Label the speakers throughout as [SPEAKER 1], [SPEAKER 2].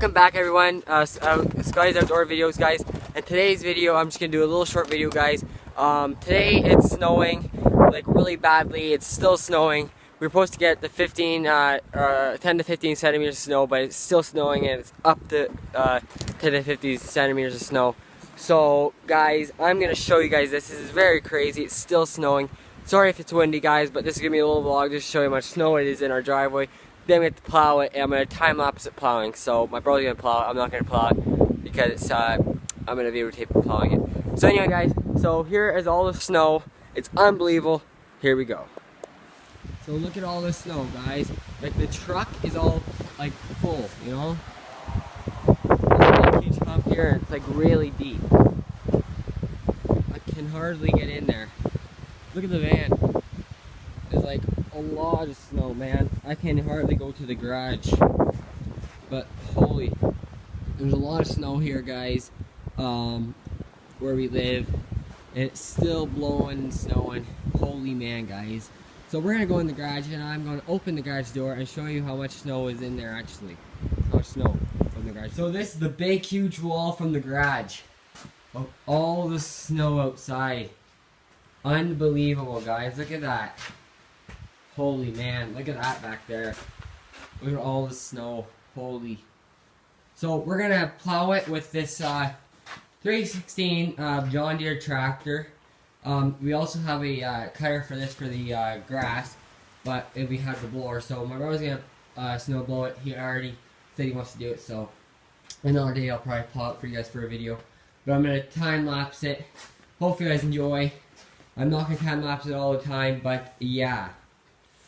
[SPEAKER 1] Welcome back everyone, Scotty's Outdoor Videos guys. And today's video, I'm just going to do a little short video guys. Today it's snowing, like really badly. It's still snowing. We were supposed to get the 10 to 15 centimeters of snow, but it's still snowing and it's up to 10 to 50 centimeters of snow. So guys, I'm going to show you guys this. This is very crazy. It's still snowing. Sorry if it's windy guys, but this is going to be a little vlog just to show you how much snow it is in our driveway. Then we have to plow it, and I'm going to time-lapse it plowing. So my brother's going to plow it. I'm not going to plow it because it's, I'm going to videotape plowing it. So anyway guys, so here is all the snow. It's unbelievable. Here we go. So look at all this snow guys. Like the truck is all like full, you know? There's a huge hump here and it's like really deep. I can hardly get in there. Look at the van. There's like a lot of snow, man. I can hardly go to the garage. But holy, there's a lot of snow here, guys. Where we live. It's still blowing and snowing. Holy man, guys. So we're gonna go in the garage, and I'm gonna open the garage door and show you how much snow is in there. Actually, how much snow from the garage. So this is the big, huge wall from the garage. Of all the snow outside. Unbelievable, guys. Look at that. Holy man, look at that back there. Look at all the snow. Holy. So we're gonna plow it with this 316 John Deere tractor. We also have a cutter for this for the grass, but we have the blower. So my brother's gonna snow blow it. He already said he wants to do it. So another day I'll probably plow it for you guys for a video. But I'm gonna time lapse it. Hope you guys enjoy. I'm not gonna time lapse it all the time, but yeah.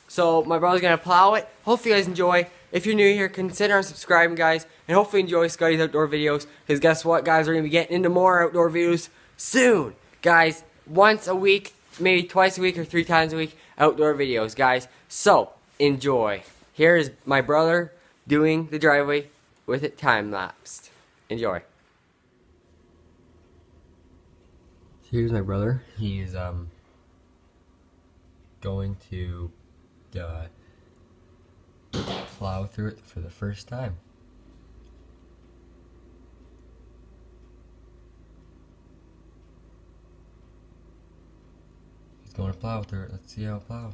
[SPEAKER 1] So my brother's gonna plow it. Hope you guys enjoy. If you're new here, consider subscribing, guys, and hopefully enjoy Scotty's Outdoor Videos. Because guess what, guys, we're gonna be getting into more outdoor videos soon, guys. Once a week, maybe twice a week or 3 times a week, outdoor videos, guys. So enjoy. Here is my brother doing the driveway with it time lapsed. Enjoy. Here's my brother. He's going to plow through it for the first time. He's going to plow through it. Let's see how it plows.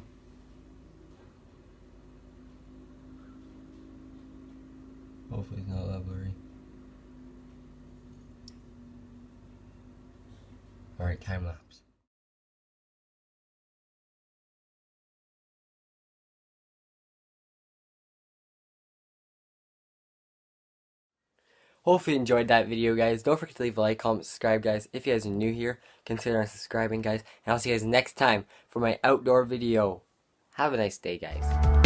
[SPEAKER 1] Hopefully it's not levelery. Alright, time lapse. Hopefully you enjoyed that video, guys. Don't forget to leave a like, comment, subscribe, guys. If you guys are new here, consider subscribing, guys. And I'll see you guys next time for my outdoor video. Have a nice day, guys.